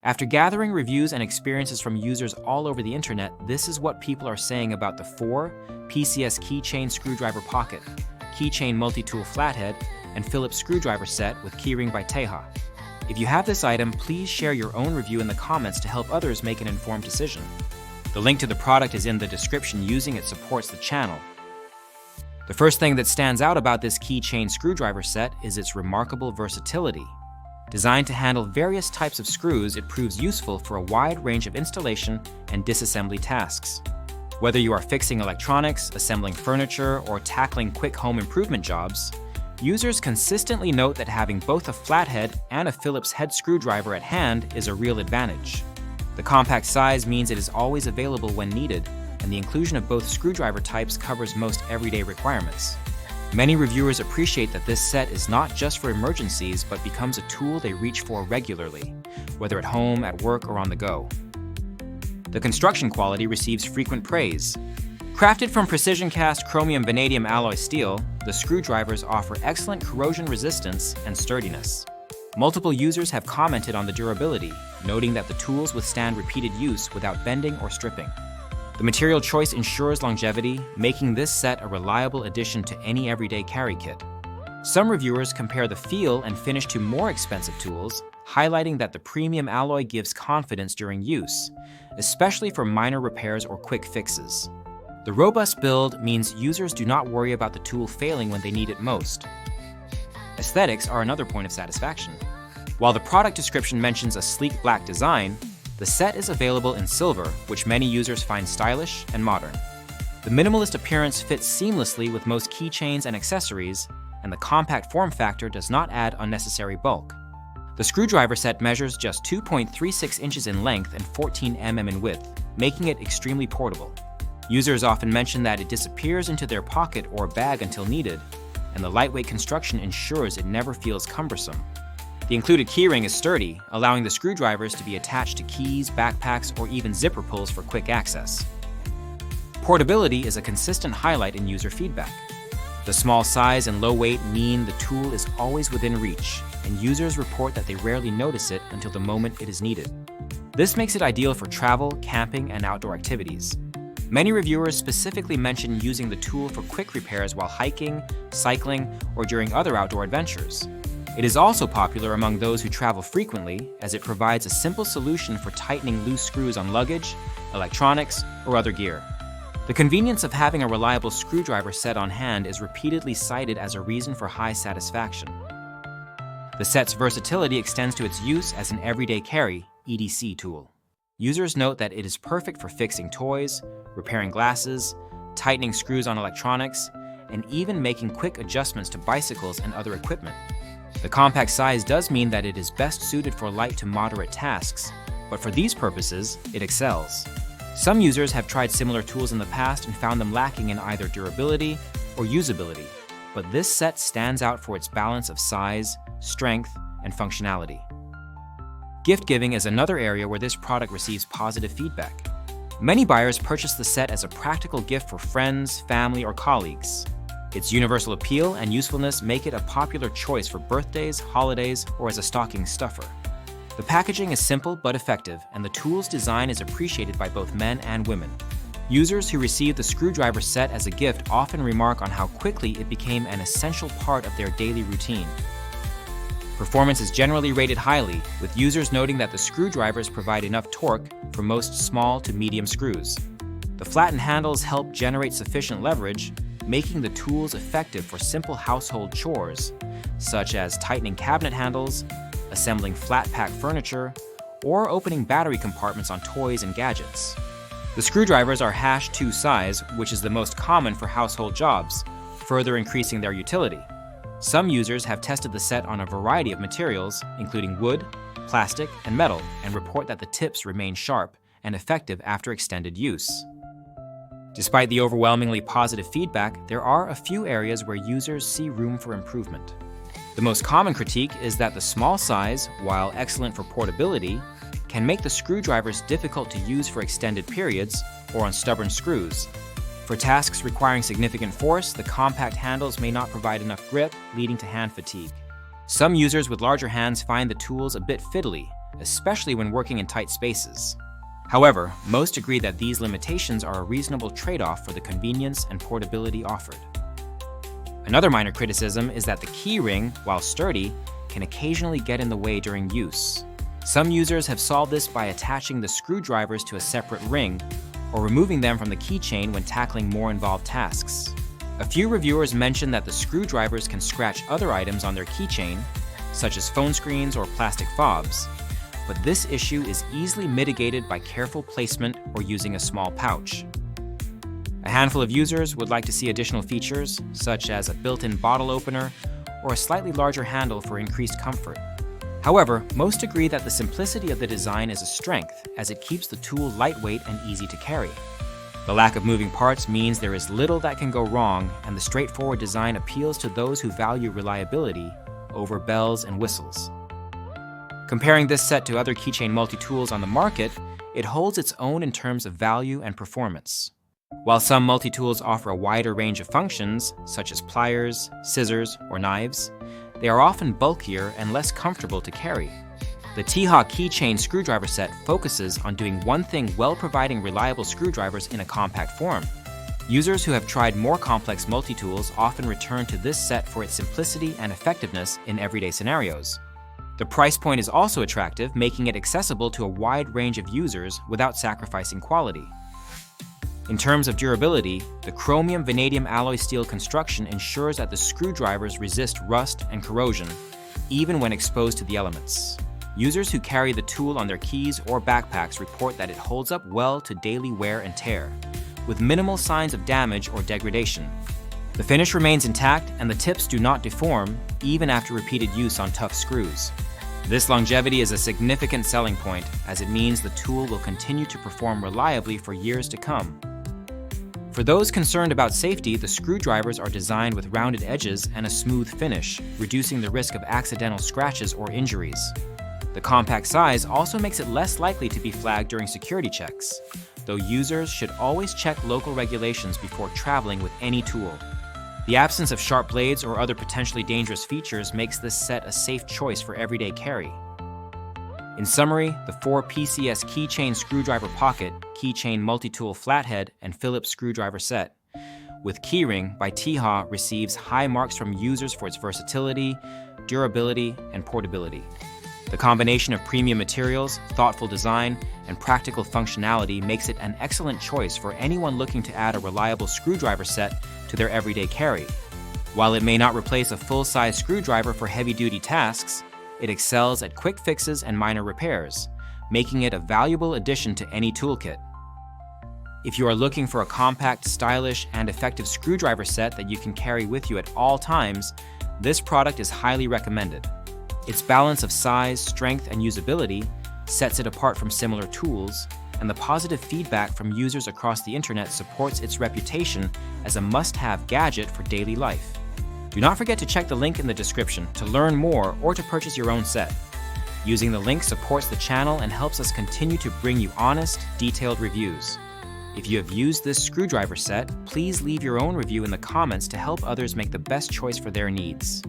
After gathering reviews and experiences from users all over the internet, this is what people are saying about the 4 PCS Keychain Screwdriver Pocket, Keychain Multitool Flathead, and Phillips Screwdriver Set with Keyring by Teja. If you have this item, please share your own review in the comments to help others make an informed decision. The link to the product is in the description. Using it supports the channel. The first thing that stands out about this Keychain Screwdriver Set is its remarkable versatility. Designed to handle various types of screws, it proves useful for a wide range of installation and disassembly tasks. Whether you are fixing electronics, assembling furniture, or tackling quick home improvement jobs, users consistently note that having both a flathead and a Phillips head screwdriver at hand is a real advantage. The compact size means it is always available when needed, and the inclusion of both screwdriver types covers most everyday requirements. Many reviewers appreciate that this set is not just for emergencies, but becomes a tool they reach for regularly, whether at home, at work, or on the go. The construction quality receives frequent praise. Crafted from precision-cast chromium vanadium alloy steel, the screwdrivers offer excellent corrosion resistance and sturdiness. Multiple users have commented on the durability, noting that the tools withstand repeated use without bending or stripping. The material choice ensures longevity, making this set a reliable addition to any everyday carry kit. Some reviewers compare the feel and finish to more expensive tools, highlighting that the premium alloy gives confidence during use, especially for minor repairs or quick fixes. The robust build means users do not worry about the tool failing when they need it most. Aesthetics are another point of satisfaction. While the product description mentions a sleek black design, the set is available in silver, which many users find stylish and modern. The minimalist appearance fits seamlessly with most keychains and accessories, and the compact form factor does not add unnecessary bulk. The screwdriver set measures just 2.36 inches in length and 14 mm in width, making it extremely portable. Users often mention that it disappears into their pocket or bag until needed, and the lightweight construction ensures it never feels cumbersome. The included keyring is sturdy, allowing the screwdrivers to be attached to keys, backpacks, or even zipper pulls for quick access. Portability is a consistent highlight in user feedback. The small size and low weight mean the tool is always within reach, and users report that they rarely notice it until the moment it is needed. This makes it ideal for travel, camping, and outdoor activities. Many reviewers specifically mention using the tool for quick repairs while hiking, cycling, or during other outdoor adventures. It is also popular among those who travel frequently, as it provides a simple solution for tightening loose screws on luggage, electronics, or other gear. The convenience of having a reliable screwdriver set on hand is repeatedly cited as a reason for high satisfaction. The set's versatility extends to its use as an everyday carry (EDC) tool. Users note that it is perfect for fixing toys, repairing glasses, tightening screws on electronics, and even making quick adjustments to bicycles and other equipment. The compact size does mean that it is best suited for light to moderate tasks, but for these purposes, it excels. Some users have tried similar tools in the past and found them lacking in either durability or usability, but this set stands out for its balance of size, strength, and functionality. Gift giving is another area where this product receives positive feedback. Many buyers purchase the set as a practical gift for friends, family, or colleagues. Its universal appeal and usefulness make it a popular choice for birthdays, holidays, or as a stocking stuffer. The packaging is simple but effective, and the tool's design is appreciated by both men and women. Users who receive the screwdriver set as a gift often remark on how quickly it became an essential part of their daily routine. Performance is generally rated highly, with users noting that the screwdrivers provide enough torque for most small to medium screws. The flattened handles help generate sufficient leverage, making the tools effective for simple household chores, such as tightening cabinet handles, assembling flat-pack furniture, or opening battery compartments on toys and gadgets. The screwdrivers are #2 size, which is the most common for household jobs, further increasing their utility. Some users have tested the set on a variety of materials, including wood, plastic, and metal, and report that the tips remain sharp and effective after extended use. Despite the overwhelmingly positive feedback, there are a few areas where users see room for improvement. The most common critique is that the small size, while excellent for portability, can make the screwdrivers difficult to use for extended periods or on stubborn screws. For tasks requiring significant force, the compact handles may not provide enough grip, leading to hand fatigue. Some users with larger hands find the tools a bit fiddly, especially when working in tight spaces. However, most agree that these limitations are a reasonable trade-off for the convenience and portability offered. Another minor criticism is that the key ring, while sturdy, can occasionally get in the way during use. Some users have solved this by attaching the screwdrivers to a separate ring or removing them from the keychain when tackling more involved tasks. A few reviewers mention that the screwdrivers can scratch other items on their keychain, such as phone screens or plastic fobs, but this issue is easily mitigated by careful placement or using a small pouch. A handful of users would like to see additional features, such as a built-in bottle opener or a slightly larger handle for increased comfort. However, most agree that the simplicity of the design is a strength, as it keeps the tool lightweight and easy to carry. The lack of moving parts means there is little that can go wrong, and the straightforward design appeals to those who value reliability over bells and whistles. Comparing this set to other keychain multi-tools on the market, it holds its own in terms of value and performance. While some multi-tools offer a wider range of functions, such as pliers, scissors, or knives, they are often bulkier and less comfortable to carry. The THA Keychain screwdriver set focuses on doing one thing while providing reliable screwdrivers in a compact form. Users who have tried more complex multi-tools often return to this set for its simplicity and effectiveness in everyday scenarios. The price point is also attractive, making it accessible to a wide range of users without sacrificing quality. In terms of durability, the chromium vanadium alloy steel construction ensures that the screwdrivers resist rust and corrosion, even when exposed to the elements. Users who carry the tool on their keys or backpacks report that it holds up well to daily wear and tear, with minimal signs of damage or degradation. The finish remains intact and the tips do not deform, even after repeated use on tough screws. This longevity is a significant selling point, as it means the tool will continue to perform reliably for years to come. For those concerned about safety, the screwdrivers are designed with rounded edges and a smooth finish, reducing the risk of accidental scratches or injuries. The compact size also makes it less likely to be flagged during security checks, though users should always check local regulations before traveling with any tool. The absence of sharp blades or other potentially dangerous features makes this set a safe choice for everyday carry. In summary, the 4 PCS Keychain Screwdriver Pocket, Keychain Multitool Flathead, and Phillips Screwdriver Set with Keyring by THA receives high marks from users for its versatility, durability, and portability. The combination of premium materials, thoughtful design, and practical functionality makes it an excellent choice for anyone looking to add a reliable screwdriver set to their everyday carry. While it may not replace a full-size screwdriver for heavy-duty tasks, it excels at quick fixes and minor repairs, making it a valuable addition to any toolkit. If you are looking for a compact, stylish, and effective screwdriver set that you can carry with you at all times, this product is highly recommended. Its balance of size, strength, and usability sets it apart from similar tools, and the positive feedback from users across the internet supports its reputation as a must-have gadget for daily life. Do not forget to check the link in the description to learn more or to purchase your own set. Using the link supports the channel and helps us continue to bring you honest, detailed reviews. If you have used this screwdriver set, please leave your own review in the comments to help others make the best choice for their needs.